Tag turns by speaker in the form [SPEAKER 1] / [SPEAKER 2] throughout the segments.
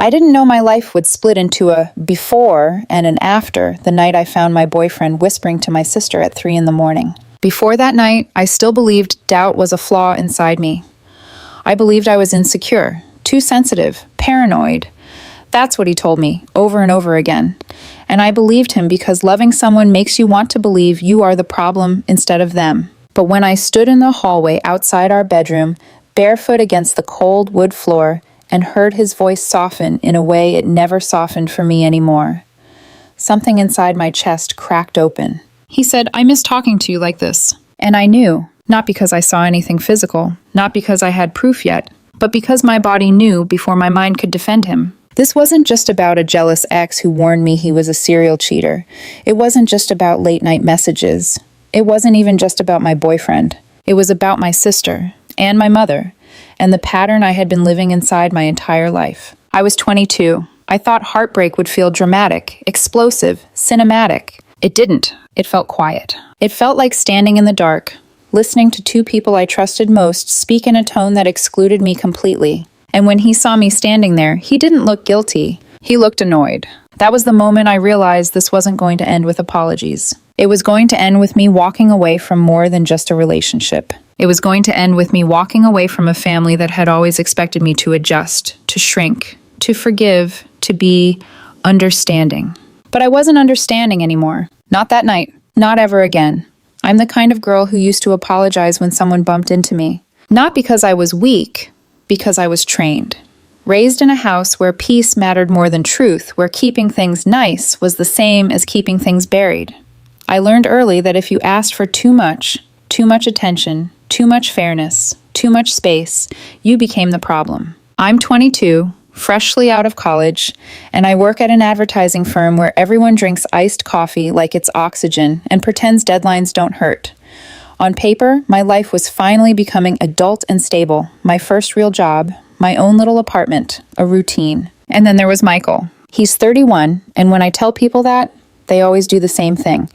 [SPEAKER 1] I didn't know my life would split into a before and an after the night I found my boyfriend whispering to my sister at 3 in the morning. Before that night, I still believed doubt was a flaw inside me. I believed I was insecure, too sensitive, paranoid. That's what he told me, over and over again. And I believed him because loving someone makes you want to believe you are the problem instead of them. But when I stood in the hallway outside our bedroom, barefoot against the cold wood floor, and heard his voice soften in a way it never softened for me anymore, something inside my chest cracked open. He said, "I miss talking to you like this." And I knew, not because I saw anything physical, not because I had proof yet, but because my body knew before my mind could defend him. This wasn't just about a jealous ex who warned me he was a serial cheater. It wasn't just about late-night messages. It wasn't even just about my boyfriend. It was about my sister and my mother, and the pattern I had been living inside my entire life. I was 22. I thought heartbreak would feel dramatic, explosive, cinematic. It didn't. It felt quiet. It felt like standing in the dark, listening to two people I trusted most speak in a tone that excluded me completely. And when he saw me standing there, he didn't look guilty. He looked annoyed. That was the moment I realized this wasn't going to end with apologies. It was going to end with me walking away from more than just a relationship. It was going to end with me walking away from a family that had always expected me to adjust, to shrink, to forgive, to be understanding. But I wasn't understanding anymore. Not that night. Not ever again. I'm the kind of girl who used to apologize when someone bumped into me. Not because I was weak, because I was trained. Raised in a house where peace mattered more than truth, where keeping things nice was the same as keeping things buried. I learned early that if you asked for too much attention, too much fairness, too much space, you became the problem. I'm 22, freshly out of college, and I work at an advertising firm where everyone drinks iced coffee like it's oxygen and pretends deadlines don't hurt. On paper, my life was finally becoming adult and stable, my first real job, my own little apartment, a routine. And then there was Michael. He's 31, and when I tell people that, they always do the same thing.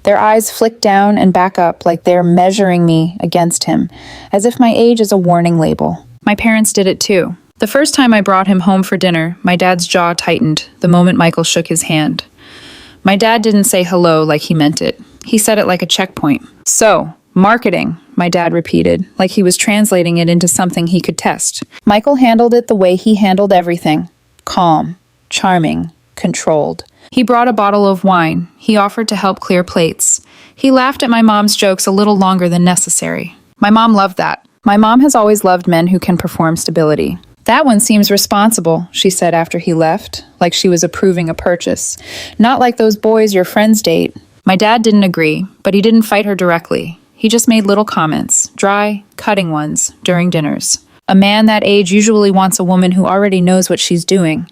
[SPEAKER 1] Their eyes flick down and back up like they're measuring me against him, as if my age is a warning label. My parents did it too. The first time I brought him home for dinner, my dad's jaw tightened the moment Michael shook his hand. My dad didn't say hello like he meant it. He said it like a checkpoint. "So, marketing," my dad repeated, like he was translating it into something he could test. Michael handled it the way he handled everything. Calm, charming, controlled. He brought a bottle of wine. He offered to help clear plates. He laughed at my mom's jokes a little longer than necessary. My mom loved that. My mom has always loved men who can perform stability. "That one seems responsible," she said after he left, like she was approving a purchase. "Not like those boys your friends date." My dad didn't agree, but he didn't fight her directly. He just made little comments, dry, cutting ones, during dinners. A man that age usually wants a woman who already knows what she's doing.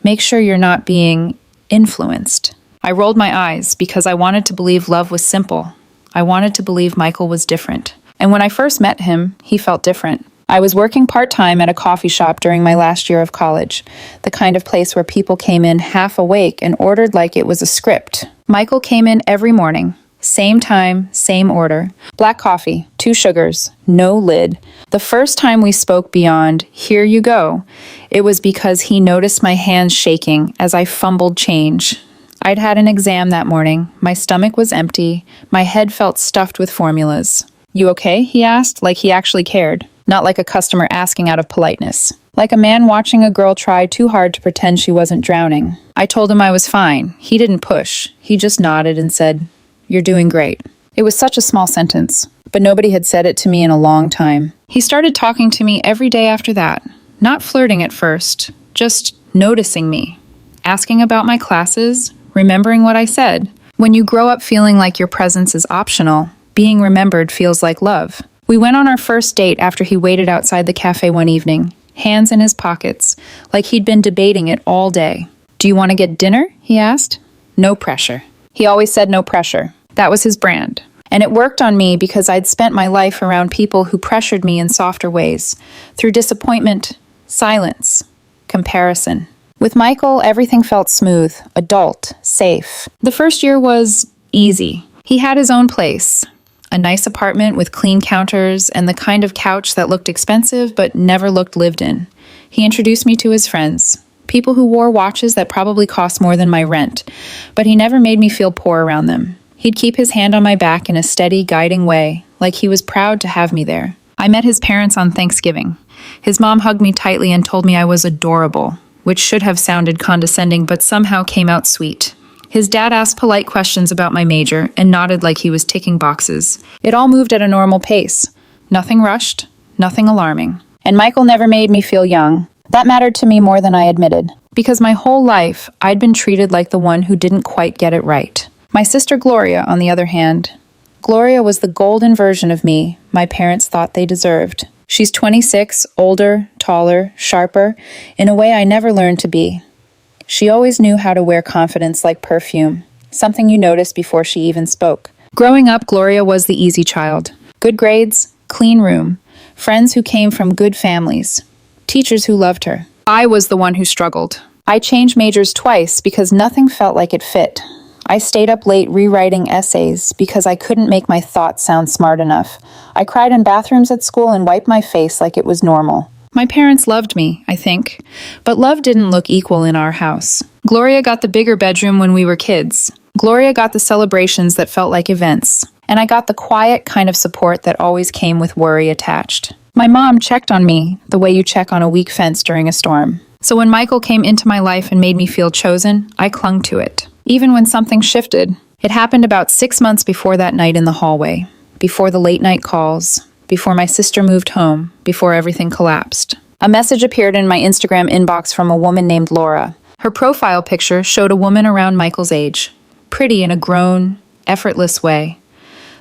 [SPEAKER 1] Make sure you're not being influenced. I rolled my eyes because I wanted to believe love was simple. I wanted to believe Michael was different. And when I first met him, he felt different. I was working part-time at a coffee shop during my last year of college, the kind of place where people came in half awake and ordered like it was a script. Michael came in every morning. Same time, same order. Black coffee, 2 sugars, no lid. The first time we spoke beyond, "Here you go," it was because he noticed my hands shaking as I fumbled change. I'd had an exam that morning. My stomach was empty. My head felt stuffed with formulas. "You okay?" he asked, like he actually cared. Not like a customer asking out of politeness. Like a man watching a girl try too hard to pretend she wasn't drowning. I told him I was fine. He didn't push. He just nodded and said, "You're doing great." It was such a small sentence, but nobody had said it to me in a long time. He started talking to me every day after that, not flirting at first, just noticing me, asking about my classes, remembering what I said. When you grow up feeling like your presence is optional, being remembered feels like love. We went on our first date after he waited outside the cafe one evening, hands in his pockets, like he'd been debating it all day. "Do you want to get dinner?" he asked. No pressure. He always said no pressure. That was his brand. And it worked on me because I'd spent my life around people who pressured me in softer ways, through disappointment, silence, comparison. With Michael, everything felt smooth, adult, safe. The first year was easy. He had his own place, a nice apartment with clean counters and the kind of couch that looked expensive but never looked lived in. He introduced me to his friends, people who wore watches that probably cost more than my rent, but he never made me feel poor around them. He'd keep his hand on my back in a steady, guiding way, like he was proud to have me there. I met his parents on Thanksgiving. His mom hugged me tightly and told me I was adorable, which should have sounded condescending but somehow came out sweet. His dad asked polite questions about my major and nodded like he was ticking boxes. It all moved at a normal pace. Nothing rushed, nothing alarming. And Michael never made me feel young. That mattered to me more than I admitted, because my whole life I'd been treated like the one who didn't quite get it right. My sister Gloria, on the other hand, Gloria was the golden version of me my parents thought they deserved. She's 26, older, taller, sharper, in a way I never learned to be. She always knew how to wear confidence like perfume, something you noticed before she even spoke. Growing up, Gloria was the easy child. Good grades, clean room, friends who came from good families, teachers who loved her. I was the one who struggled. I changed majors twice because nothing felt like it fit. I stayed up late rewriting essays because I couldn't make my thoughts sound smart enough. I cried in bathrooms at school and wiped my face like it was normal. My parents loved me, I think, but love didn't look equal in our house. Gloria got the bigger bedroom when we were kids. Gloria got the celebrations that felt like events. And I got the quiet kind of support that always came with worry attached. My mom checked on me the way you check on a weak fence during a storm. So when Michael came into my life and made me feel chosen, I clung to it. Even when something shifted. It happened about 6 months before that night in the hallway, before the late night calls, before my sister moved home, before everything collapsed. A message appeared in my Instagram inbox from a woman named Laura. Her profile picture showed a woman around Michael's age, pretty in a grown, effortless way.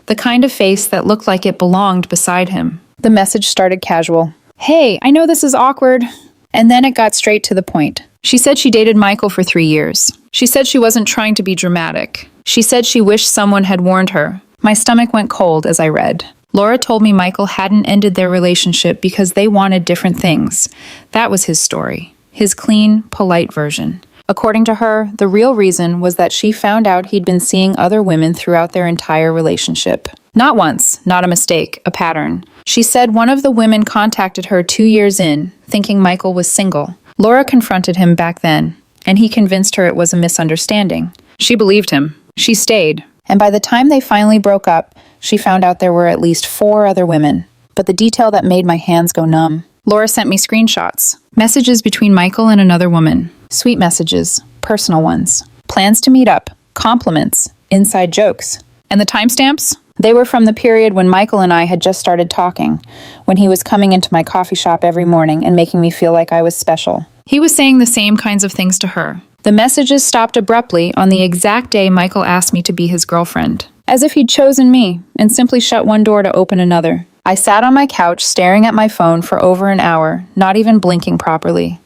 [SPEAKER 1] The kind of face that looked like it belonged beside him. The message started casual. "Hey, I know this is awkward." And then it got straight to the point. She said she dated Michael for 3 years. She said she wasn't trying to be dramatic. She said she wished someone had warned her. My stomach went cold as I read. Laura told me Michael hadn't ended their relationship because they wanted different things. That was his story. His clean, polite version. According to her, the real reason was that she found out he'd been seeing other women throughout their entire relationship. Not once, not a mistake, a pattern. She said one of the women contacted her 2 years in, thinking Michael was single. Laura confronted him back then, and he convinced her it was a misunderstanding. She believed him. She stayed. And by the time they finally broke up, she found out there were at least 4 other women. But the detail that made my hands go numb. Laura sent me screenshots. Messages between Michael and another woman. Sweet messages. Personal ones. Plans to meet up. Compliments. Inside jokes. And the timestamps? They were from the period when Michael and I had just started talking, when he was coming into my coffee shop every morning and making me feel like I was special. He was saying the same kinds of things to her. The messages stopped abruptly on the exact day Michael asked me to be his girlfriend, as if he'd chosen me and simply shut one door to open another. I sat on my couch staring at my phone for over an hour, not even blinking properly.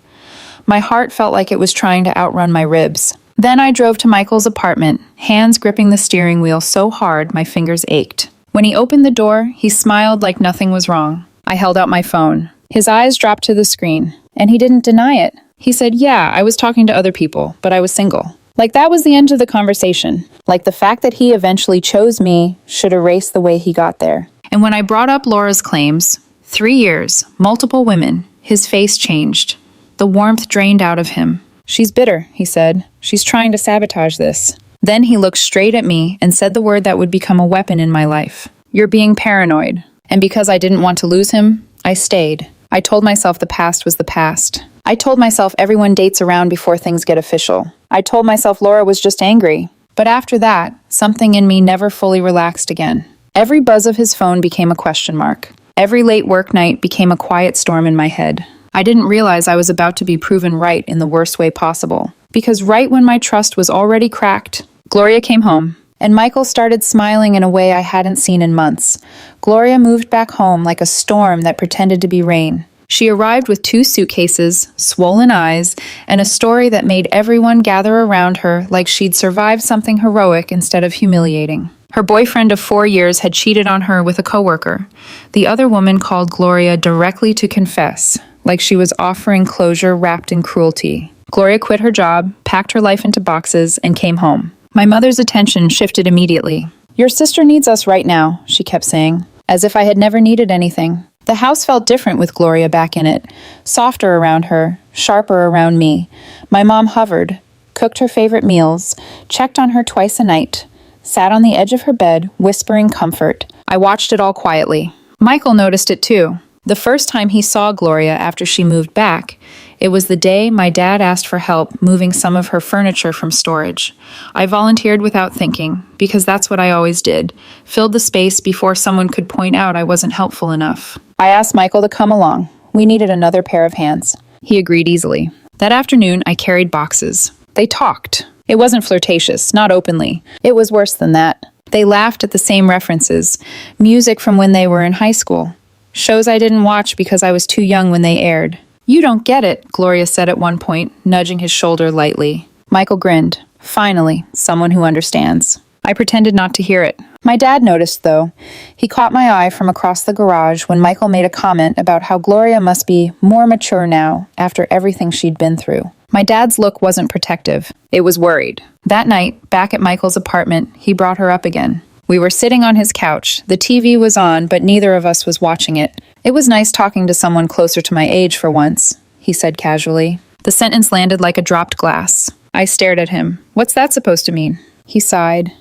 [SPEAKER 1] My heart felt like it was trying to outrun my ribs. Then I drove to Michael's apartment, hands gripping the steering wheel so hard my fingers ached. When he opened the door, he smiled like nothing was wrong. I held out my phone. His eyes dropped to the screen, and he didn't deny it. He said, "Yeah, I was talking to other people, but I was single." Like that was the end of the conversation. Like the fact that he eventually chose me should erase the way he got there. And when I brought up Laura's claims, 3 years, multiple women, his face changed. The warmth drained out of him. "She's bitter," he said. "She's trying to sabotage this." Then he looked straight at me and said the word that would become a weapon in my life. "You're being paranoid." And because I didn't want to lose him, I stayed. I told myself the past was the past. I told myself everyone dates around before things get official. I told myself Laura was just angry. But after that, something in me never fully relaxed again. Every buzz of his phone became a question mark. Every late work night became a quiet storm in my head. I didn't realize I was about to be proven right in the worst way possible. Because right when my trust was already cracked, Gloria came home. And Michael started smiling in a way I hadn't seen in months. Gloria moved back home like a storm that pretended to be rain. She arrived with 2 suitcases, swollen eyes, and a story that made everyone gather around her like she'd survived something heroic instead of humiliating. Her boyfriend of 4 years had cheated on her with a coworker. The other woman called Gloria directly to confess, like she was offering closure wrapped in cruelty. Gloria quit her job, packed her life into boxes, and came home. My mother's attention shifted immediately. "Your sister needs us right now," she kept saying, as if I had never needed anything. The house felt different with Gloria back in it, softer around her, sharper around me. My mom hovered, cooked her favorite meals, checked on her twice a night, sat on the edge of her bed, whispering comfort. I watched it all quietly. Michael noticed it too. The first time he saw Gloria after she moved back, it was the day my dad asked for help moving some of her furniture from storage. I volunteered without thinking, because that's what I always did, filled the space before someone could point out I wasn't helpful enough. I asked Michael to come along. We needed another pair of hands. He agreed easily. That afternoon, I carried boxes. They talked. It wasn't flirtatious, not openly. It was worse than that. They laughed at the same references, music from when they were in high school, shows I didn't watch because I was too young when they aired. "You don't get it," Gloria said at one point, nudging his shoulder lightly. Michael grinned. Finally, someone who understands. I pretended not to hear it. My dad noticed, though. He caught my eye from across the garage when Michael made a comment about how Gloria must be more mature now after everything she'd been through. My dad's look wasn't protective. It was worried. That night, back at Michael's apartment, he brought her up again. We were sitting on his couch. The TV was on, but neither of us was watching it. "It was nice talking to someone closer to my age for once," he said casually. The sentence landed like a dropped glass. I stared at him. "What's that supposed to mean?" He sighed.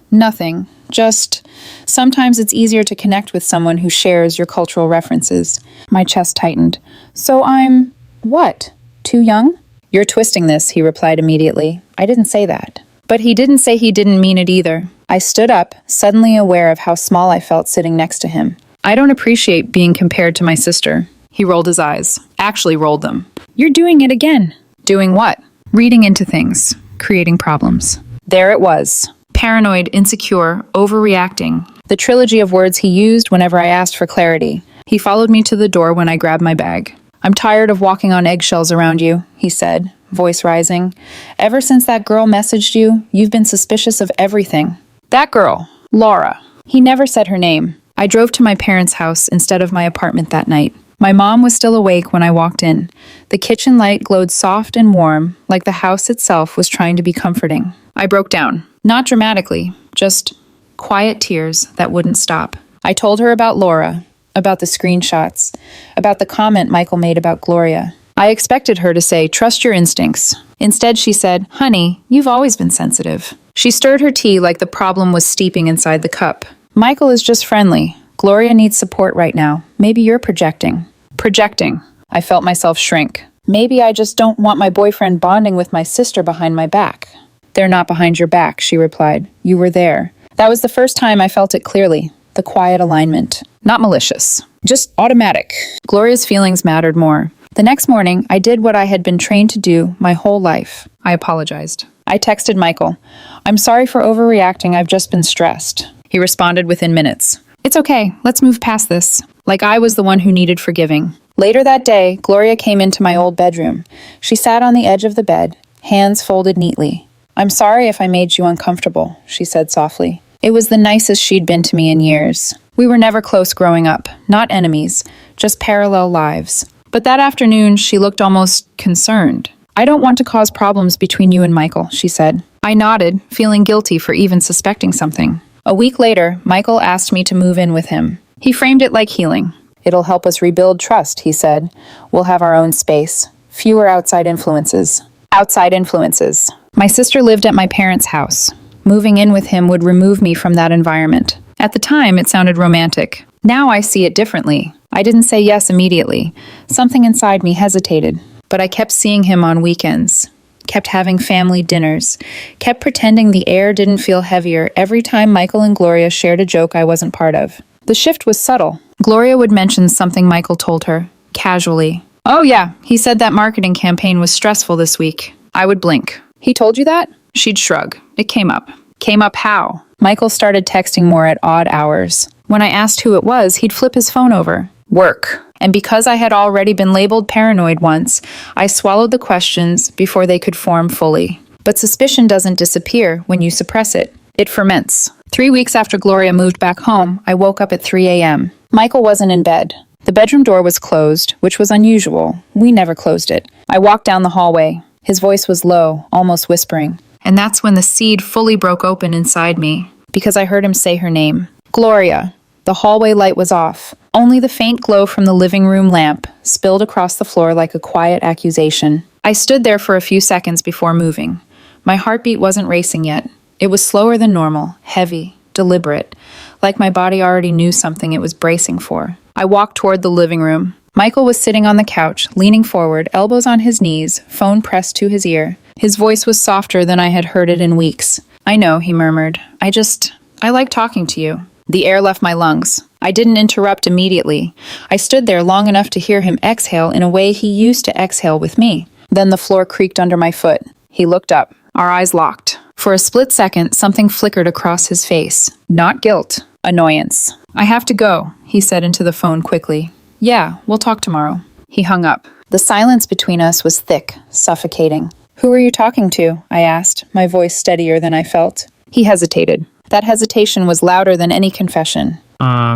[SPEAKER 1] "Nothing. Just, sometimes it's easier to connect with someone who shares your cultural references." My chest tightened. "So I'm, what, too young?" "You're twisting this," he replied immediately. "I didn't say that." But he didn't say he didn't mean it either. I stood up, suddenly aware of how small I felt sitting next to him. "I don't appreciate being compared to my sister." He rolled his eyes. Actually rolled them. "You're doing it again." "Doing what?" "Reading into things. Creating problems." There it was. Paranoid, insecure, overreacting. The trilogy of words he used whenever I asked for clarity. He followed me to the door when I grabbed my bag. "I'm tired of walking on eggshells around you," he said, voice rising. "Ever since that girl messaged you, you've been suspicious of everything." "That girl, Laura." He never said her name. I drove to my parents' house instead of my apartment that night. My mom was still awake when I walked in. The kitchen light glowed soft and warm, like the house itself was trying to be comforting. I broke down. Not dramatically, just quiet tears that wouldn't stop. I told her about Laura, about the screenshots, about the comment Michael made about Gloria. I expected her to say, "Trust your instincts." Instead, she said, "Honey, you've always been sensitive." She stirred her tea like the problem was steeping inside the cup. "Michael is just friendly. Gloria needs support right now. Maybe you're projecting." Projecting. I felt myself shrink. Maybe I just don't want my boyfriend bonding with my sister behind my back. "They're not behind your back," she replied. "You were there." That was the first time I felt it clearly. The quiet alignment. Not malicious. Just automatic. Gloria's feelings mattered more. The next morning, I did what I had been trained to do my whole life. I apologized. I texted Michael. "I'm sorry for overreacting. I've just been stressed." He responded within minutes. "It's okay. Let's move past this." Like I was the one who needed forgiving. Later that day, Gloria came into my old bedroom. She sat on the edge of the bed, hands folded neatly. "I'm sorry if I made you uncomfortable," she said softly. It was the nicest she'd been to me in years. We were never close growing up, not enemies, just parallel lives. But that afternoon, she looked almost concerned. "I don't want to cause problems between you and Michael," she said. I nodded, feeling guilty for even suspecting something. A week later, Michael asked me to move in with him. He framed it like healing. "It'll help us rebuild trust," he said. "We'll have our own space. Fewer outside influences." Outside influences. My sister lived at my parents' house. Moving in with him would remove me from that environment. At the time, it sounded romantic. Now I see it differently. I didn't say yes immediately. Something inside me hesitated. But I kept seeing him on weekends. Kept having family dinners. Kept pretending the air didn't feel heavier every time Michael and Gloria shared a joke I wasn't part of. The shift was subtle. Gloria would mention something Michael told her, casually. "Oh yeah, he said that marketing campaign was stressful this week." I would blink. "He told you that?" She'd shrug. It came up. Came up how? Michael started texting more at odd hours. When I asked who it was, he'd flip his phone over. Work. And because I had already been labeled paranoid once, I swallowed the questions before they could form fully. But suspicion doesn't disappear when you suppress it. It ferments. 3 weeks after Gloria moved back home, I woke up at 3 a.m. Michael wasn't in bed. The bedroom door was closed, which was unusual. We never closed it. I walked down the hallway. His voice was low, almost whispering. And that's when the seed fully broke open inside me, because I heard him say her name. Gloria. The hallway light was off. Only the faint glow from the living room lamp spilled across the floor like a quiet accusation. I stood there for a few seconds before moving. My heartbeat wasn't racing yet. It was slower than normal, heavy, deliberate, like my body already knew something it was bracing for. I walked toward the living room. Michael was sitting on the couch, leaning forward, elbows on his knees, phone pressed to his ear. His voice was softer than I had heard it in weeks. "I know," he murmured. I like talking to you." The air left my lungs. I didn't interrupt immediately. I stood there long enough to hear him exhale in a way he used to exhale with me. Then the floor creaked under my foot. He looked up. Our eyes locked. For a split second, something flickered across his face. Not guilt. Annoyance. "I have to go," he said into the phone quickly. "Yeah, we'll talk tomorrow." He hung up. The silence between us was thick, suffocating. "Who are you talking to?" I asked, my voice steadier than I felt. He hesitated. That hesitation was louder than any confession.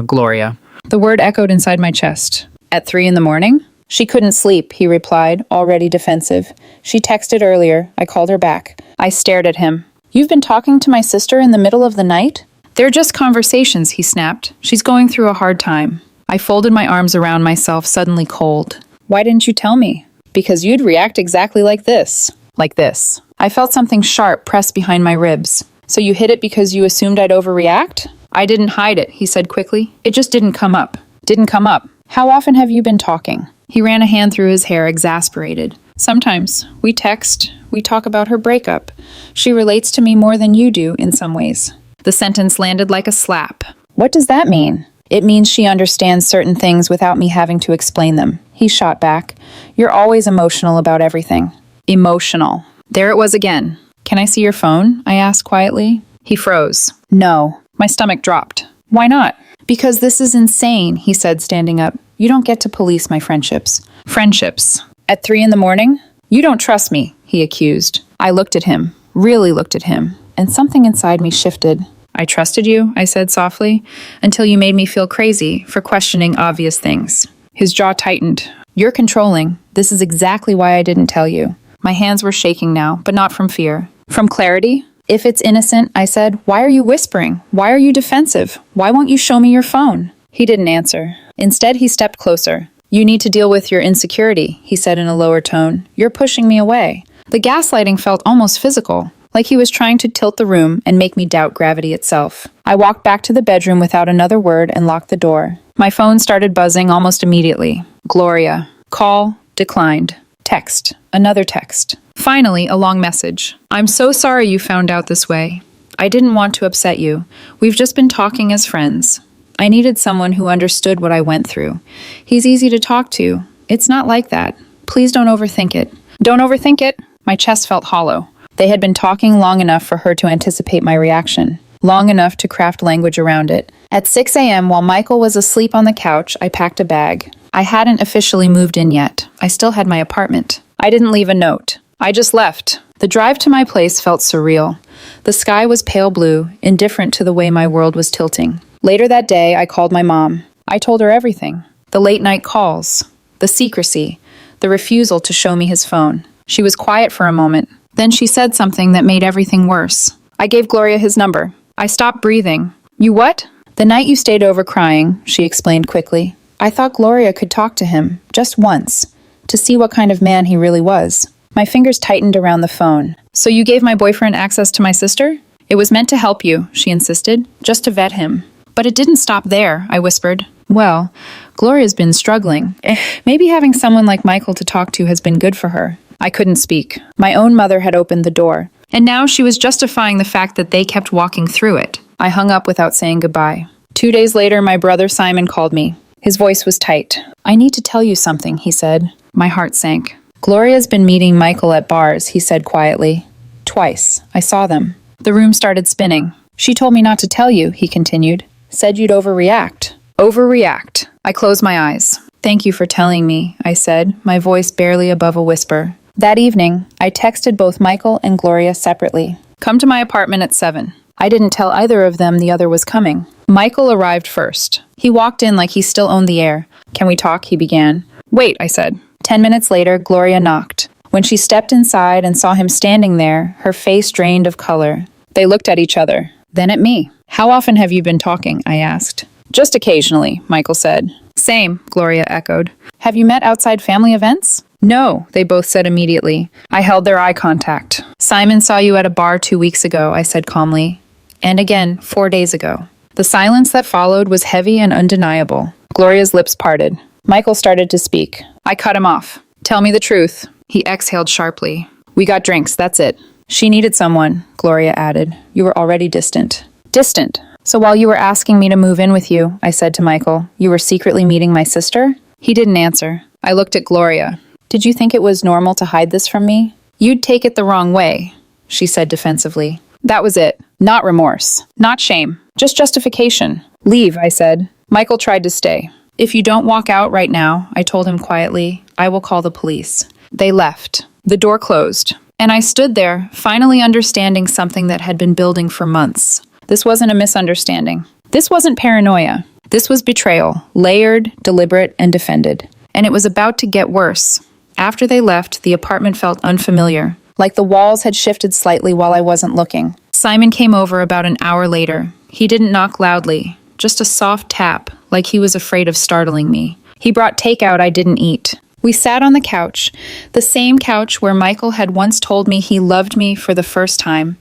[SPEAKER 1] Gloria." The word echoed inside my chest. "At 3 in the morning?" "She couldn't sleep," he replied, already defensive. "She texted earlier. I called her back." I stared at him. "You've been talking to my sister in the middle of the night?" "They're just conversations," he snapped. "She's going through a hard time." I folded my arms around myself, suddenly cold. "Why didn't you tell me?" "Because you'd react exactly like this." Like this. I felt something sharp press behind my ribs. "So you hid it because you assumed I'd overreact?" "I didn't hide it," he said quickly. "It just didn't come up." "Didn't come up? How often have you been talking?" He ran a hand through his hair, exasperated. "Sometimes. We text. We talk about her breakup. She relates to me more than you do in some ways." The sentence landed like a slap. "What does that mean?" "It means she understands certain things without me having to explain them." He shot back. "You're always emotional about everything." Emotional. There it was again. "Can I see your phone?" I asked quietly. He froze. "No." My stomach dropped. "Why not?" "Because this is insane," he said, standing up. "You don't get to police my friendships." Friendships. At 3 in the morning? "You don't trust me," he accused. I looked at him, really looked at him, and something inside me shifted. "I trusted you," I said softly, "until you made me feel crazy for questioning obvious things." His jaw tightened. "You're controlling. This is exactly why I didn't tell you." My hands were shaking now, but not from fear. From clarity? "If it's innocent," I said, "why are you whispering? Why are you defensive? Why won't you show me your phone?" He didn't answer. Instead, he stepped closer. "You need to deal with your insecurity," he said in a lower tone. "You're pushing me away." The gaslighting felt almost physical, like he was trying to tilt the room and make me doubt gravity itself. I walked back to the bedroom without another word and locked the door. My phone started buzzing almost immediately. Gloria. Call. Declined. Text. Another text. Finally, a long message. "I'm so sorry you found out this way. I didn't want to upset you. We've just been talking as friends. I needed someone who understood what I went through. He's easy to talk to. It's not like that. Please don't overthink it." "Don't overthink it?" My chest felt hollow. They had been talking long enough for her to anticipate my reaction, long enough to craft language around it. At 6 a.m., while Michael was asleep on the couch, I packed a bag. I hadn't officially moved in yet. I still had my apartment. I didn't leave a note. I just left. The drive to my place felt surreal. The sky was pale blue, indifferent to the way my world was tilting. Later that day, I called my mom. I told her everything. The late-night calls, the secrecy, the refusal to show me his phone. She was quiet for a moment. Then she said something that made everything worse. "I gave Gloria his number." I stopped breathing. "You what?" "The night you stayed over crying," she explained quickly. "I thought Gloria could talk to him, just once, to see what kind of man he really was." My fingers tightened around the phone. "So you gave my boyfriend access to my sister?" "It was meant to help you," she insisted, "just to vet him." "But it didn't stop there," I whispered. "Well, Gloria's been struggling. Maybe having someone like Michael to talk to has been good for her." I couldn't speak. My own mother had opened the door, and now she was justifying the fact that they kept walking through it. I hung up without saying goodbye. 2 days later, my brother Simon called me. His voice was tight. "I need to tell you something," he said. My heart sank. "Gloria's been meeting Michael at bars," he said quietly. "Twice. I saw them." The room started spinning. "She told me not to tell you," he continued. "Said you'd overreact." Overreact. I closed my eyes. "Thank you for telling me," I said, my voice barely above a whisper. That evening, I texted both Michael and Gloria separately. "Come to my apartment at 7. I didn't tell either of them the other was coming. Michael arrived first. He walked in like he still owned the air. "Can we talk?" he began. "Wait," I said. 10 minutes later, Gloria knocked. When she stepped inside and saw him standing there, her face drained of color. They looked at each other, then at me. "How often have you been talking?" I asked. Just occasionally, Michael said. Same, Gloria echoed. Have you met outside family events? No, they both said immediately. I held their eye contact. Simon saw you at a bar 2 weeks ago, I said calmly. And again, 4 days ago. The silence that followed was heavy and undeniable. Gloria's lips parted. Michael started to speak. I cut him off. Tell me the truth. He exhaled sharply. We got drinks, that's it. She needed someone, Gloria added. You were already distant. Distant? So while you were asking me to move in with you, I said to Michael, you were secretly meeting my sister? He didn't answer. I looked at Gloria. Did you think it was normal to hide this from me? You'd take it the wrong way, she said defensively. That was it. Not remorse. Not shame. Just justification. Leave, I said. Michael tried to stay. If you don't walk out right now, I told him quietly, I will call the police. They left. The door closed. And I stood there, finally understanding something that had been building for months. This wasn't a misunderstanding. This wasn't paranoia. This was betrayal, layered, deliberate, and defended. And it was about to get worse. After they left, the apartment felt unfamiliar, like the walls had shifted slightly while I wasn't looking. Simon came over about an hour later. He didn't knock loudly, just a soft tap, like he was afraid of startling me. He brought takeout I didn't eat. We sat on the couch, the same couch where Michael had once told me he loved me for the first time,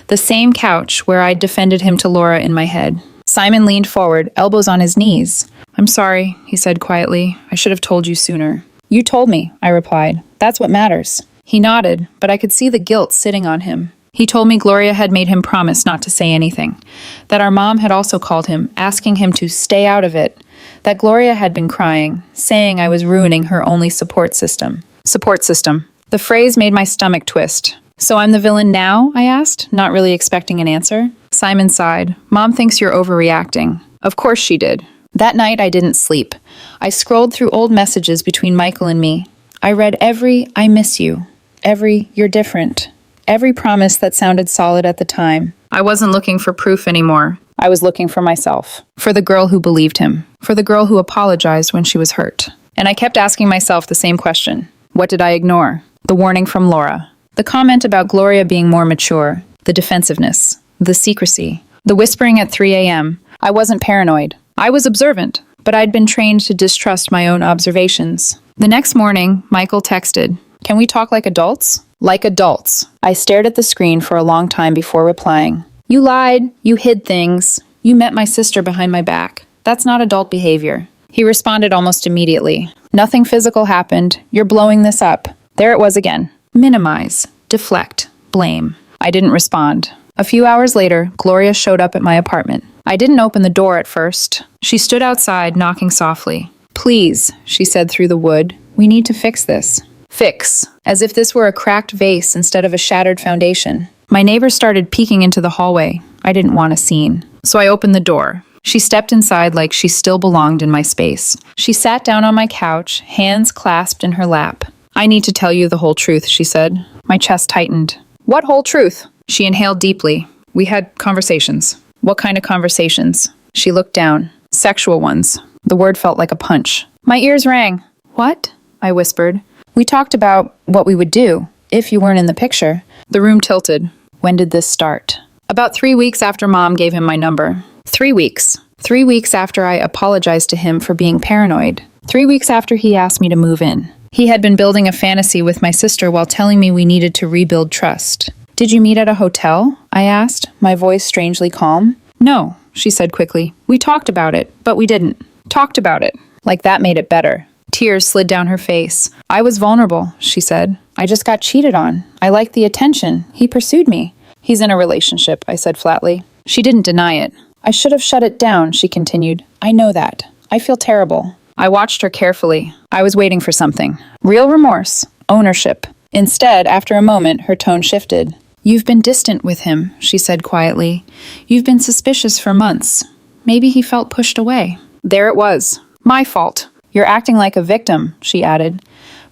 [SPEAKER 1] the same couch where I'd defended him to Laura in my head. Simon leaned forward, elbows on his knees. I'm sorry, he said quietly. I should have told you sooner. You told me, I replied. That's what matters. He nodded, but I could see the guilt sitting on him. He told me Gloria had made him promise not to say anything, that our mom had also called him, asking him to stay out of it, that Gloria had been crying, saying I was ruining her only support system. Support system. The phrase made my stomach twist. So I'm the villain now? I asked, not really expecting an answer. Simon sighed. Mom thinks you're overreacting. Of course she did. That night I didn't sleep. I scrolled through old messages between Michael and me. I read every I miss you, every you're different, every promise that sounded solid at the time. I wasn't looking for proof anymore. I was looking for myself, for the girl who believed him, for the girl who apologized when she was hurt. And I kept asking myself the same question. What did I ignore? The warning from Laura, the comment about Gloria being more mature, the defensiveness, the secrecy, the whispering at 3 a.m. I wasn't paranoid. I was observant, but I'd been trained to distrust my own observations. The next morning, Michael texted, Can we talk like adults? Like adults. I stared at the screen for a long time before replying. You lied, you hid things, you met my sister behind my back. That's not adult behavior. He responded almost immediately. Nothing physical happened. You're blowing this up. There it was again. Minimize, deflect, blame. I didn't respond. A few hours later, Gloria showed up at my apartment. I didn't open the door at first. She stood outside, knocking softly. Please, she said through the wood, we need to fix this. Fix, as if this were a cracked vase instead of a shattered foundation. My neighbor started peeking into the hallway. I didn't want a scene. So I opened the door. She stepped inside like she still belonged in my space. She sat down on my couch, hands clasped in her lap. I need to tell you the whole truth, she said. My chest tightened. What whole truth? She inhaled deeply. We had conversations. What kind of conversations? She looked down. Sexual ones. The word felt like a punch. My ears rang. What? I whispered. We talked about what we would do, if you weren't in the picture. The room tilted. When did this start? About 3 weeks after Mom gave him my number. 3 weeks. 3 weeks after I apologized to him for being paranoid. 3 weeks after he asked me to move in. He had been building a fantasy with my sister while telling me we needed to rebuild trust. Did you meet at a hotel? I asked, my voice strangely calm. No, she said quickly. We talked about it, but we didn't. Talked about it. Like that made it better. Tears slid down her face. I was vulnerable, she said. I just got cheated on. I liked the attention. He pursued me. He's in a relationship, I said flatly. She didn't deny it. I should have shut it down, she continued. I know that. I feel terrible. I watched her carefully. I was waiting for something. Real remorse. Ownership. Instead, after a moment, her tone shifted. You've been distant with him, she said quietly. You've been suspicious for months. Maybe he felt pushed away. There it was. My fault. You're acting like a victim, she added.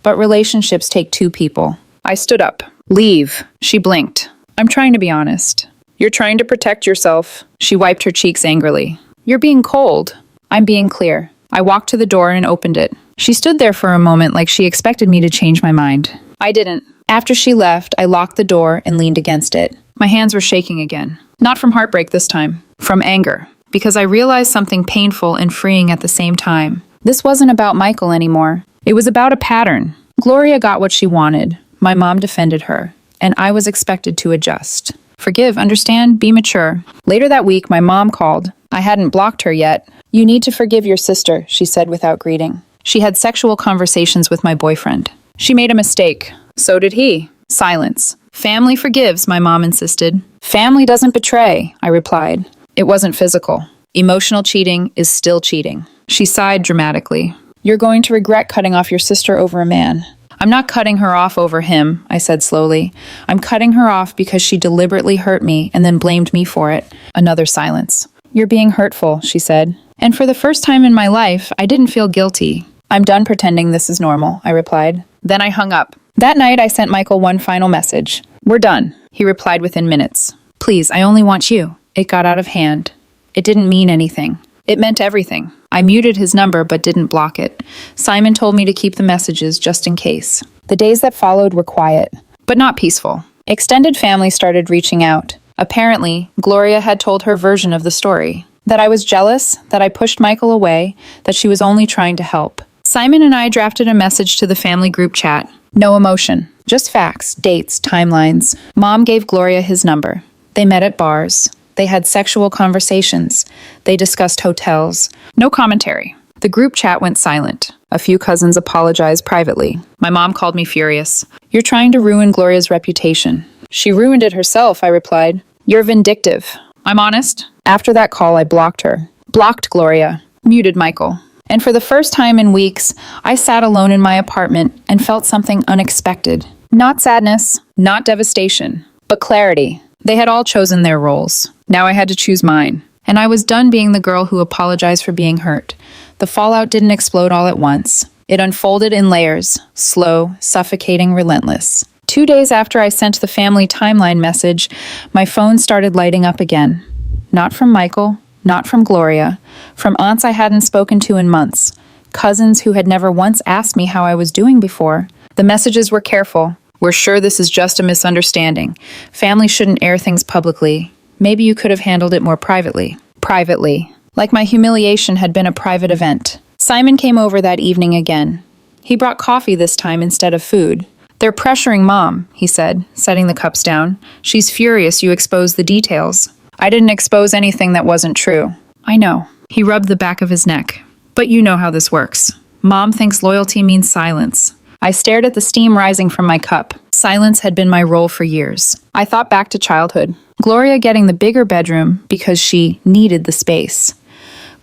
[SPEAKER 1] But relationships take two people. I stood up. Leave. She blinked. I'm trying to be honest. You're trying to protect yourself. She wiped her cheeks angrily. You're being cold. I'm being clear. I walked to the door and opened it. She stood there for a moment like she expected me to change my mind. I didn't. After she left, I locked the door and leaned against it. My hands were shaking again. Not from heartbreak this time. From anger. because I realized something painful and freeing at the same time. This wasn't about Michael anymore. It was about a pattern. Gloria got what she wanted. My mom defended her, and I was expected to adjust. Forgive, understand, be mature. Later that week, my mom called. I hadn't blocked her yet. You need to forgive your sister, she said without greeting. She had sexual conversations with my boyfriend. She made a mistake. So did he. Silence. Family forgives, my mom insisted. Family doesn't betray, I replied. It wasn't physical. Emotional cheating is still cheating. She sighed dramatically. You're going to regret cutting off your sister over a man. I'm not cutting her off over him, I said slowly. I'm cutting her off because she deliberately hurt me and then blamed me for it. Another silence. You're being hurtful, she said. And for the first time in my life, I didn't feel guilty. I'm done pretending this is normal, I replied. Then I hung up. That night, I sent Michael one final message. We're done, he replied within minutes. Please, I only want you. It got out of hand. It didn't mean anything. It meant everything. I muted his number but didn't block it. Simon told me to keep the messages just in case. The days that followed were quiet, but not peaceful. Extended family started reaching out. Apparently, Gloria had told her version of the story. That I was jealous, that I pushed Michael away, that she was only trying to help. Simon and I drafted a message to the family group chat. No emotion, just facts, dates, timelines. Mom gave Gloria his number. They met at bars. They had sexual conversations. They discussed hotels. No commentary. The group chat went silent. A few cousins apologized privately. My mom called me furious. You're trying to ruin Gloria's reputation. She ruined it herself, I replied. You're vindictive. I'm honest. After that call, I blocked her. Blocked Gloria. Muted Michael. And for the first time in weeks, I sat alone in my apartment and felt something unexpected. Not sadness, not devastation, but clarity. They had all chosen their roles. Now I had to choose mine. And I was done being the girl who apologized for being hurt. The fallout didn't explode all at once. It unfolded in layers, slow, suffocating, relentless. 2 days after I sent the family timeline message, my phone started lighting up again. Not from Michael, not from Gloria, from aunts I hadn't spoken to in months, cousins who had never once asked me how I was doing before. The messages were careful. We're sure this is just a misunderstanding. Family shouldn't air things publicly. Maybe you could have handled it more privately. Privately. Like my humiliation had been a private event. Simon came over that evening again. He brought coffee this time instead of food. They're pressuring Mom, he said, setting the cups down. She's furious you exposed the details. I didn't expose anything that wasn't true. I know. He rubbed the back of his neck. But you know how this works. Mom thinks loyalty means silence. I stared at the steam rising from my cup. Silence had been my role for years. I thought back to childhood. Gloria getting the bigger bedroom because she needed the space.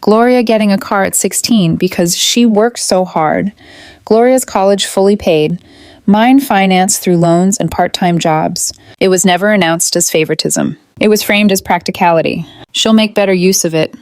[SPEAKER 1] Gloria getting a car at 16 because she worked so hard. Gloria's college fully paid. Mine financed through loans and part-time jobs. It was never announced as favoritism. It was framed as practicality. She'll make better use of it.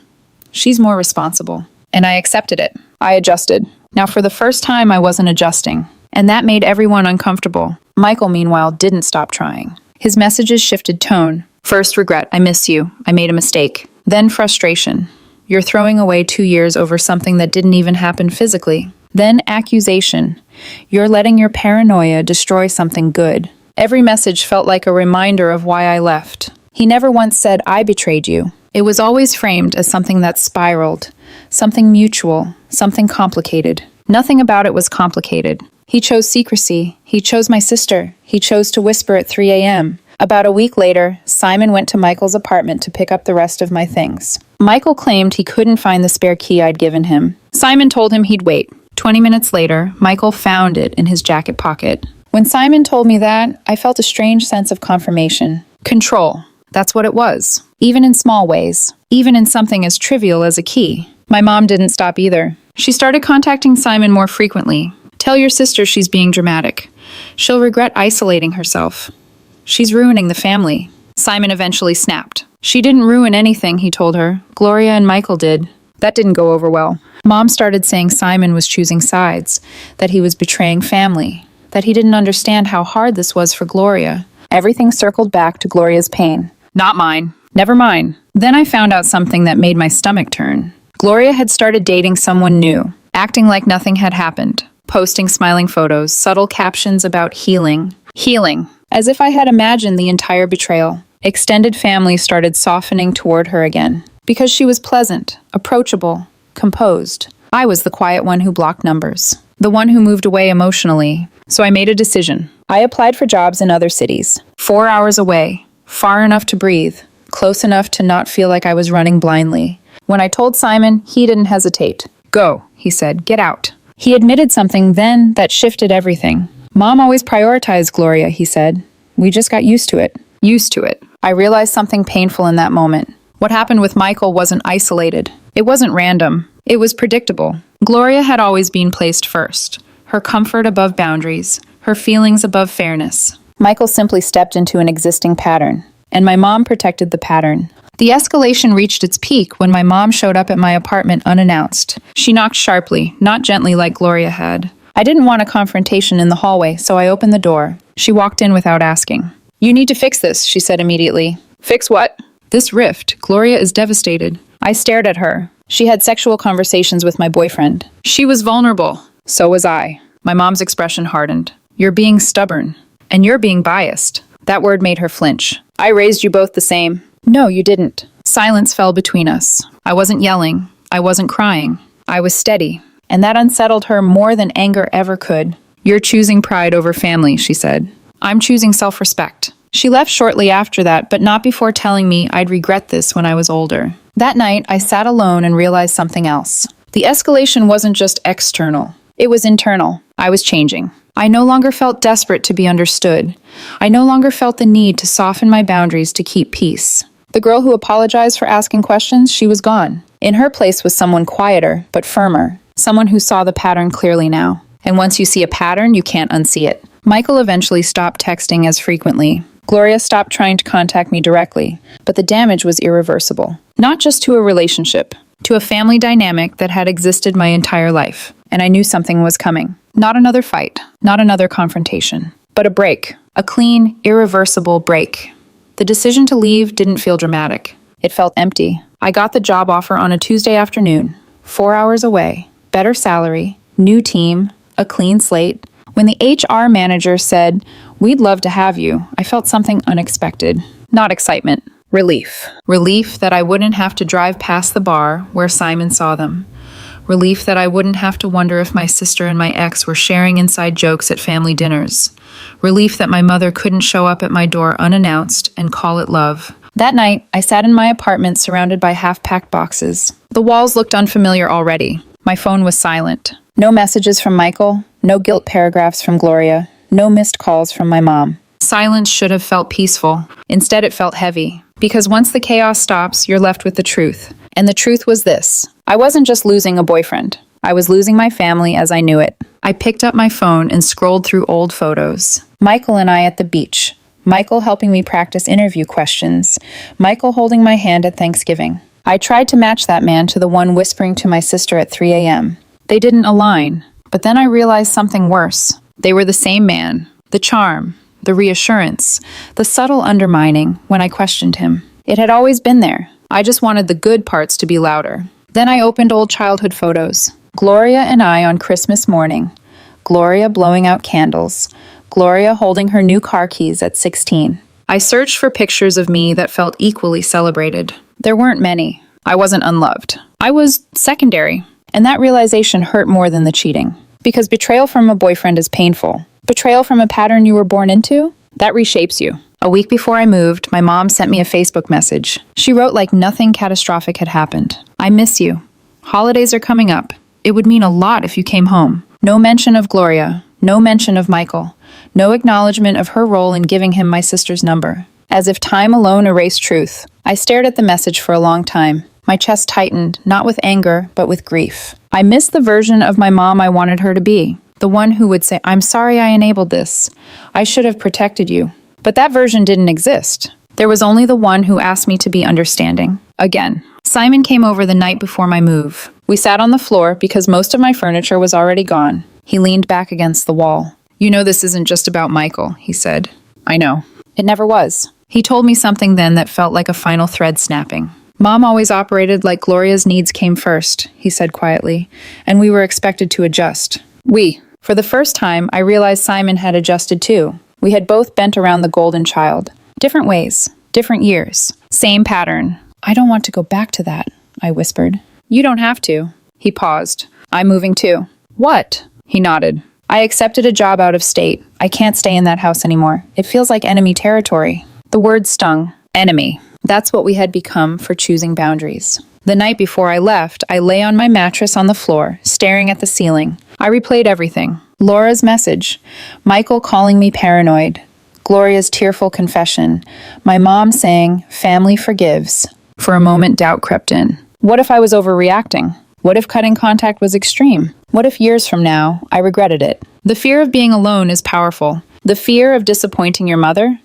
[SPEAKER 1] She's more responsible. And I accepted it. I adjusted. Now for the first time, I wasn't adjusting. And that made everyone uncomfortable. Michael, meanwhile, didn't stop trying. His messages shifted tone. First, regret. I miss you. I made a mistake. Then frustration. You're throwing away 2 years over something that didn't even happen physically. Then accusation. You're letting your paranoia destroy something good. Every message felt like a reminder of why I left. He never once said, I betrayed you. It was always framed as something that spiraled, something mutual, something complicated. Nothing about it was complicated. He chose secrecy. He chose my sister. He chose to whisper at 3 a.m. About a week later, Simon went to Michael's apartment to pick up the rest of my things. Michael claimed he couldn't find the spare key I'd given him. Simon told him he'd wait. 20 minutes later, Michael found it in his jacket pocket. When Simon told me that, I felt a strange sense of confirmation. Control. That's what it was. Even in small ways. Even in something as trivial as a key. My mom didn't stop either. She started contacting Simon more frequently. Tell your sister she's being dramatic. She'll regret isolating herself. She's ruining the family. Simon eventually snapped. She didn't ruin anything, he told her. Gloria and Michael did. That didn't go over well. Mom started saying Simon was choosing sides, that he was betraying family, that he didn't understand how hard this was for Gloria. Everything circled back to Gloria's pain. Not mine. Never mine. Then I found out something that made my stomach turn. Gloria had started dating someone new, acting like nothing had happened, posting smiling photos, subtle captions about healing. Healing. As if I had imagined the entire betrayal. Extended family started softening toward her again. Because she was pleasant, approachable, composed. I was the quiet one who blocked numbers, the one who moved away emotionally. So I made a decision. I applied for jobs in other cities, 4 hours away, far enough to breathe, close enough to not feel like I was running blindly. When I told Simon, he didn't hesitate. Go, he said, get out. He admitted something then that shifted everything. Mom always prioritized Gloria, he said. We just got used to it. Used to it. I realized something painful in that moment. What happened with Michael wasn't isolated. It wasn't random. It was predictable. Gloria had always been placed first. Her comfort above boundaries. Her feelings above fairness. Michael simply stepped into an existing pattern. And my mom protected the pattern. The escalation reached its peak when my mom showed up at my apartment unannounced. She knocked sharply, not gently like Gloria had. I didn't want a confrontation in the hallway, so I opened the door. She walked in without asking. You need to fix this, she said immediately. Fix what? This rift. Gloria is devastated. I stared at her. She had sexual conversations with my boyfriend. She was vulnerable. So was I. My mom's expression hardened. You're being stubborn. And you're being biased. That word made her flinch. I raised you both the same. No, you didn't. Silence fell between us. I wasn't yelling. I wasn't crying. I was steady. And that unsettled her more than anger ever could. You're choosing pride over family, she said. I'm choosing self-respect. She left shortly after that, but not before telling me I'd regret this when I was older. That night, I sat alone and realized something else. The escalation wasn't just external. It was internal. I was changing. I no longer felt desperate to be understood. I no longer felt the need to soften my boundaries to keep peace. The girl who apologized for asking questions, she was gone. In her place was someone quieter, but firmer. Someone who saw the pattern clearly now. And once you see a pattern, you can't unsee it. Michael eventually stopped texting as frequently. Gloria stopped trying to contact me directly, but the damage was irreversible. Not just to a relationship, to a family dynamic that had existed my entire life. And I knew something was coming. Not another fight, not another confrontation, but a break. A clean, irreversible break. The decision to leave didn't feel dramatic. It felt empty. I got the job offer on a Tuesday afternoon, 4 hours away, better salary, new team, a clean slate. When the HR manager said, "We'd love to have you," I felt something unexpected. Not excitement. Relief. Relief that I wouldn't have to drive past the bar where Simon saw them. Relief that I wouldn't have to wonder if my sister and my ex were sharing inside jokes at family dinners. Relief that my mother couldn't show up at my door unannounced and call it love. That night, I sat in my apartment surrounded by half-packed boxes. The walls looked unfamiliar already. My phone was silent. No messages from Michael, no guilt paragraphs from Gloria, no missed calls from my mom. Silence should have felt peaceful. Instead, it felt heavy. Because once the chaos stops, you're left with the truth. And the truth was this. I wasn't just losing a boyfriend. I was losing my family as I knew it. I picked up my phone and scrolled through old photos. Michael and I at the beach. Michael helping me practice interview questions. Michael holding my hand at Thanksgiving. I tried to match that man to the one whispering to my sister at 3 a.m. They didn't align. But then I realized something worse. They were the same man. The charm, the reassurance, the subtle undermining when I questioned him. It had always been there. I just wanted the good parts to be louder. Then I opened old childhood photos. Gloria and I on Christmas morning. Gloria blowing out candles. Gloria holding her new car keys at 16. I searched for pictures of me that felt equally celebrated. There weren't many. I wasn't unloved. I was secondary. And that realization hurt more than the cheating. Because betrayal from a boyfriend is painful. Betrayal from a pattern you were born into? That reshapes you. A week before I moved, my mom sent me a Facebook message. She wrote like nothing catastrophic had happened. I miss you. Holidays are coming up. It would mean a lot if you came home. No mention of Gloria. No mention of Michael. No acknowledgement of her role in giving him my sister's number. As if time alone erased truth. I stared at the message for a long time. My chest tightened, not with anger, but with grief. I missed the version of my mom I wanted her to be. The one who would say, "I'm sorry I enabled this. I should have protected you." But that version didn't exist. There was only the one who asked me to be understanding. Again. Simon came over the night before my move. We sat on the floor because most of my furniture was already gone. He leaned back against the wall. "You know this isn't just about Michael," he said. "I know." It never was. He told me something then that felt like a final thread snapping. "Mom always operated like Gloria's needs came first," he said quietly, "and we were expected to adjust." For the first time, I realized Simon had adjusted too. We had both bent around the golden child. Different ways, different years. Same pattern. I don't want to go back to that, I whispered. You don't have to. He paused. I'm moving too. What? He nodded. I accepted a job out of state. I can't stay in that house anymore. It feels like enemy territory. The word stung. Enemy. That's what we had become for choosing boundaries. The night before I left, I lay on my mattress on the floor, staring at the ceiling. I replayed everything. Laura's message. Michael calling me paranoid. Gloria's tearful confession. My mom saying, family forgives. For a moment, doubt crept in. What if I was overreacting? What if cutting contact was extreme? What if years from now, I regretted it? The fear of being alone is powerful. The fear of disappointing your mother?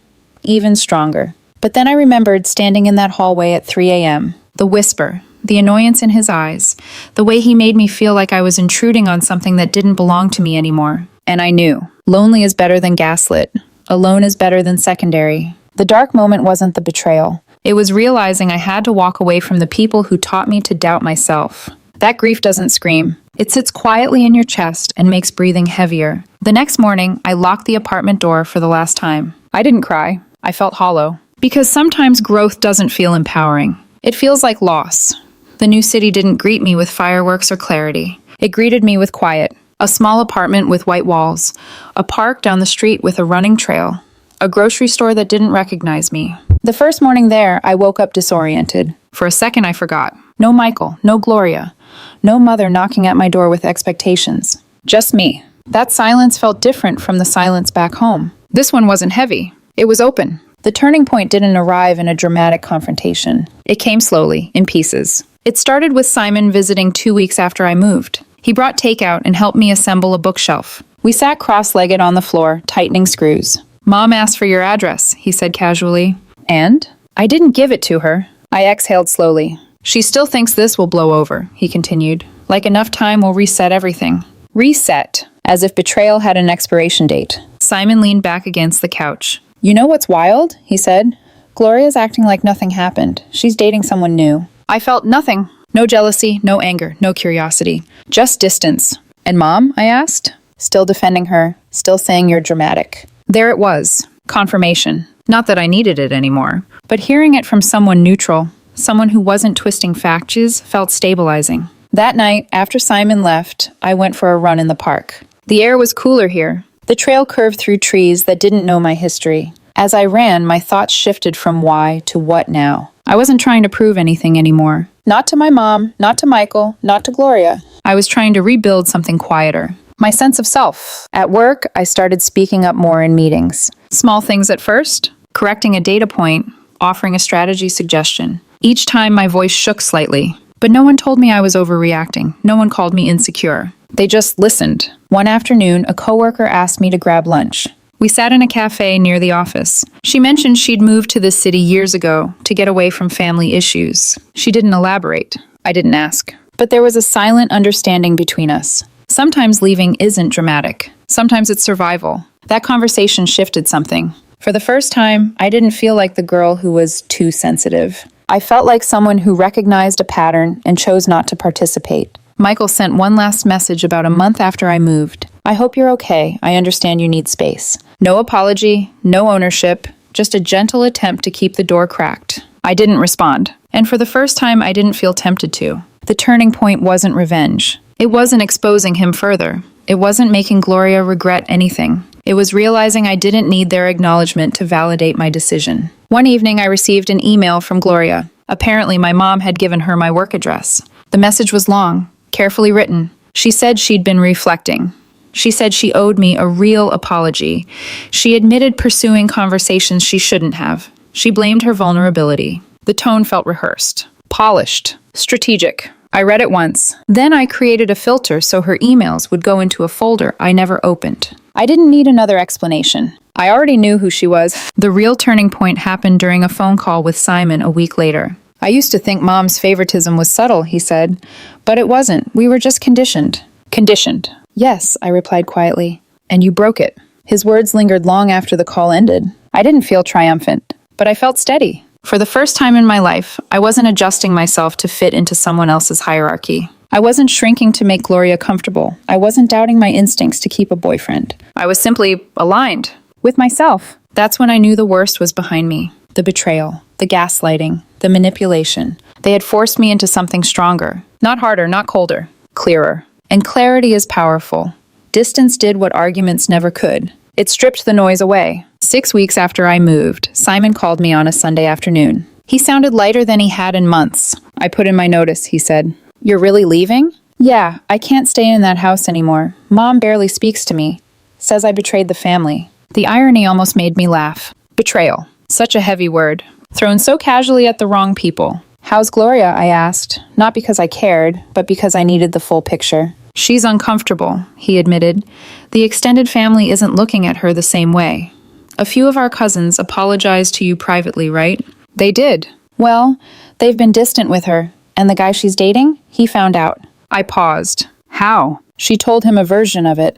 [SPEAKER 1] Even stronger. But then I remembered standing in that hallway at 3 a.m. The whisper, the annoyance in his eyes, the way he made me feel like I was intruding on something that didn't belong to me anymore. And I knew. Lonely is better than gaslit. Alone is better than secondary. The dark moment wasn't the betrayal. It was realizing I had to walk away from the people who taught me to doubt myself. That grief doesn't scream. It sits quietly in your chest and makes breathing heavier. The next morning, I locked the apartment door for the last time. I didn't cry. I felt hollow. Because sometimes growth doesn't feel empowering. It feels like loss. The new city didn't greet me with fireworks or clarity. It greeted me with quiet. A small apartment with white walls. A park down the street with a running trail. A grocery store that didn't recognize me. The first morning there, I woke up disoriented. For a second, I forgot. No Michael, no Gloria. No mother knocking at my door with expectations. Just me. That silence felt different from the silence back home. This one wasn't heavy. It was open. The turning point didn't arrive in a dramatic confrontation. It came slowly, in pieces. It started with Simon visiting 2 weeks after I moved. He brought takeout and helped me assemble a bookshelf. We sat cross-legged on the floor, tightening screws. Mom asked for your address, he said casually. And? I didn't give it to her. I exhaled slowly. She still thinks this will blow over, he continued. Like enough time will reset everything. Reset, as if betrayal had an expiration date. Simon leaned back against the couch. You know what's wild? He said. Gloria's acting like nothing happened. She's dating someone new. I felt nothing. No jealousy, no anger, no curiosity. Just distance. And Mom? I asked. Still defending her, still saying you're dramatic. There it was. Confirmation. Not that I needed it anymore, but hearing it from someone neutral, someone who wasn't twisting facts, felt stabilizing. That night, after Simon left, I went for a run in the park. The air was cooler here. The trail curved through trees that didn't know my history. As I ran, my thoughts shifted from why to what now. I wasn't trying to prove anything anymore. Not to my mom, not to Michael, not to Gloria. I was trying to rebuild something quieter. My sense of self. At work, I started speaking up more in meetings. Small things at first, correcting a data point, offering a strategy suggestion. Each time my voice shook slightly, but no one told me I was overreacting. No one called me insecure. They just listened. One afternoon, a coworker asked me to grab lunch. We sat in a cafe near the office. She mentioned she'd moved to this city years ago to get away from family issues. She didn't elaborate. I didn't ask. But there was a silent understanding between us. Sometimes leaving isn't dramatic. Sometimes it's survival. That conversation shifted something. For the first time, I didn't feel like the girl who was too sensitive. I felt like someone who recognized a pattern and chose not to participate. Michael sent one last message about a month after I moved. I hope you're okay. I understand you need space. No apology, no ownership, just a gentle attempt to keep the door cracked. I didn't respond. And for the first time, I didn't feel tempted to. The turning point wasn't revenge. It wasn't exposing him further. It wasn't making Gloria regret anything. It was realizing I didn't need their acknowledgement to validate my decision. One evening, I received an email from Gloria. Apparently, my mom had given her my work address. The message was long, carefully written. She said she'd been reflecting. She said she owed me a real apology. She admitted pursuing conversations she shouldn't have. She blamed her vulnerability. The tone felt rehearsed, polished, strategic. I read it once. Then I created a filter so her emails would go into a folder I never opened. I didn't need another explanation. I already knew who she was. The real turning point happened during a phone call with Simon a week later. I used to think Mom's favoritism was subtle, he said. But it wasn't. We were just conditioned. Conditioned. Yes, I replied quietly. And you broke it. His words lingered long after the call ended. I didn't feel triumphant, but I felt steady. For the first time in my life, I wasn't adjusting myself to fit into someone else's hierarchy. I wasn't shrinking to make Gloria comfortable. I wasn't doubting my instincts to keep a boyfriend. I was simply aligned with myself. That's when I knew the worst was behind me. The betrayal, the gaslighting, the manipulation. They had forced me into something stronger. Not harder, not colder. Clearer. And clarity is powerful. Distance did what arguments never could. It stripped the noise away. 6 weeks after I moved, Simon called me on a Sunday afternoon. He sounded lighter than he had in months. I put in my notice, he said. "You're really leaving?" "Yeah, I can't stay in that house anymore. Mom barely speaks to me. Says I betrayed the family." The irony almost made me laugh. Betrayal. Such a heavy word. Thrown so casually at the wrong people. "How's Gloria?" I asked. Not because I cared, but because I needed the full picture. "She's uncomfortable," he admitted. "The extended family isn't looking at her the same way. A few of our cousins apologized to you privately, right?" "They did." "Well, they've been distant with her. And the guy she's dating? He found out." I paused. "How?" She told him a version of it.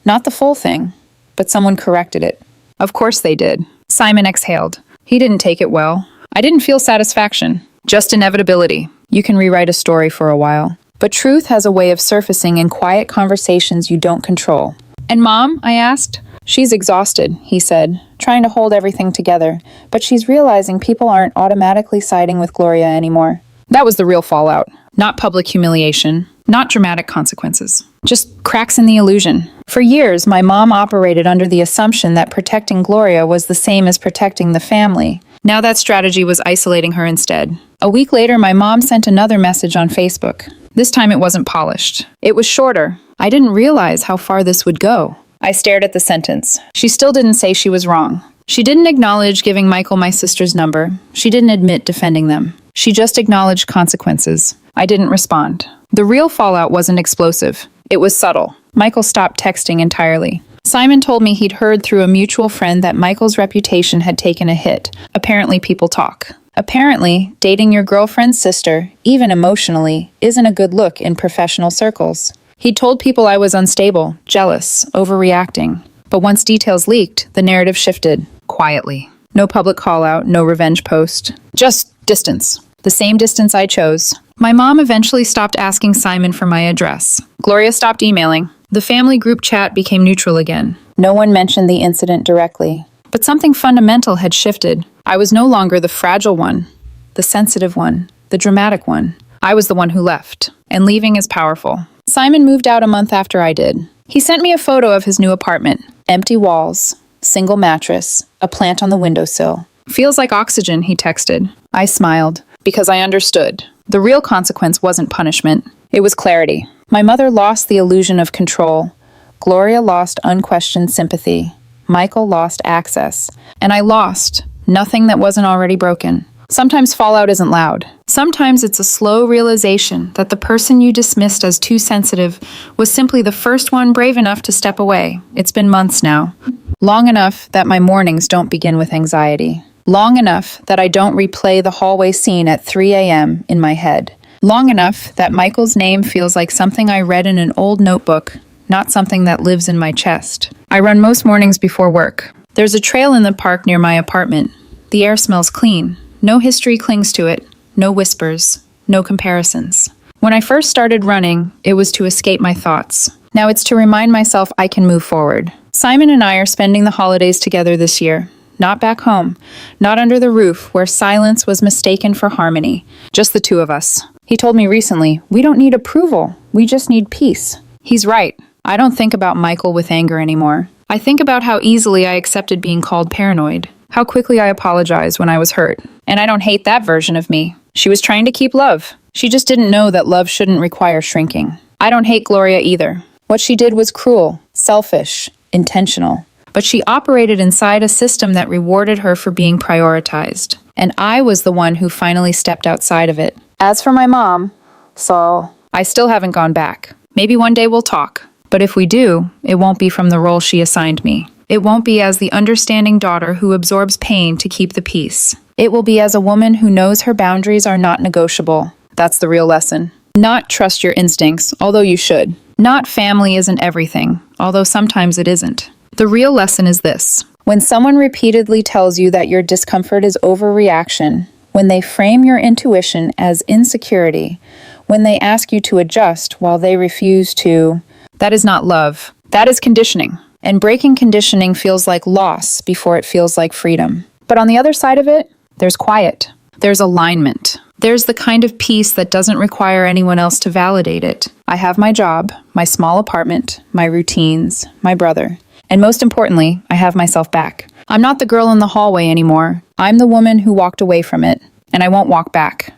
[SPEAKER 1] Not the full thing, but someone corrected it. "Of course they did." Simon exhaled. He didn't take it well. I didn't feel satisfaction. Just inevitability. You can rewrite a story for a while. But truth has a way of surfacing in quiet conversations you don't control. "And Mom?" I asked. "She's exhausted," he said, trying to hold everything together. But she's realizing people aren't automatically siding with Gloria anymore. That was the real fallout. Not public humiliation. Not dramatic consequences. Just cracks in the illusion. For years, my mom operated under the assumption that protecting Gloria was the same as protecting the family. Now that strategy was isolating her instead. A week later, my mom sent another message on Facebook. This time it wasn't polished. It was shorter. I didn't realize how far this would go. I stared at the sentence. She still didn't say she was wrong. She didn't acknowledge giving Michael my sister's number. She didn't admit defending them. She just acknowledged consequences. I didn't respond. The real fallout wasn't explosive. It was subtle. Michael stopped texting entirely. Simon told me he'd heard through a mutual friend that Michael's reputation had taken a hit. Apparently people talk. Apparently, dating your girlfriend's sister, even emotionally, isn't a good look in professional circles. He'd told people I was unstable, jealous, overreacting. But once details leaked, the narrative shifted. Quietly. No public call-out, no revenge post. Just distance. The same distance I chose. My mom eventually stopped asking Simon for my address. Gloria stopped emailing. The family group chat became neutral again. No one mentioned the incident directly. But something fundamental had shifted. I was no longer the fragile one, the sensitive one, the dramatic one. I was the one who left. And leaving is powerful. Simon moved out a month after I did. He sent me a photo of his new apartment. Empty walls, single mattress, a plant on the windowsill. "Feels like oxygen," he texted. I smiled, because I understood. The real consequence wasn't punishment. It was clarity. My mother lost the illusion of control. Gloria lost unquestioned sympathy. Michael lost access. And I lost nothing that wasn't already broken. Sometimes fallout isn't loud. Sometimes it's a slow realization that the person you dismissed as too sensitive was simply the first one brave enough to step away. It's been months now. Long enough that my mornings don't begin with anxiety. Long enough that I don't replay the hallway scene at 3 a.m. in my head. Long enough that Michael's name feels like something I read in an old notebook, not something that lives in my chest. I run most mornings before work. There's a trail in the park near my apartment. The air smells clean. No history clings to it. No whispers. No comparisons. When I first started running, it was to escape my thoughts. Now it's to remind myself I can move forward. Simon and I are spending the holidays together this year. Not back home. Not under the roof where silence was mistaken for harmony. Just the two of us. He told me recently, we don't need approval. We just need peace. He's right. I don't think about Michael with anger anymore. I think about how easily I accepted being called paranoid. How quickly I apologized when I was hurt. And I don't hate that version of me. She was trying to keep love. She just didn't know that love shouldn't require shrinking. I don't hate Gloria either. What she did was cruel, selfish, intentional. But she operated inside a system that rewarded her for being prioritized. And I was the one who finally stepped outside of it. As for my mom, Saul, I still haven't gone back. Maybe one day we'll talk. But if we do, it won't be from the role she assigned me. It won't be as the understanding daughter who absorbs pain to keep the peace. It will be as a woman who knows her boundaries are not negotiable. That's the real lesson. Not trust your instincts, although you should. Not family isn't everything, although sometimes it isn't. The real lesson is this. When someone repeatedly tells you that your discomfort is overreaction, when they frame your intuition as insecurity, when they ask you to adjust while they refuse to, that is not love. That is conditioning. And breaking conditioning feels like loss before it feels like freedom. But on the other side of it, There's quiet. There's alignment. There's the kind of peace that doesn't require anyone else to validate it. I have my job, my small apartment, my routines, my brother. And most importantly, I have myself back. I'm not the girl in the hallway anymore. I'm the woman who walked away from it, and I won't walk back.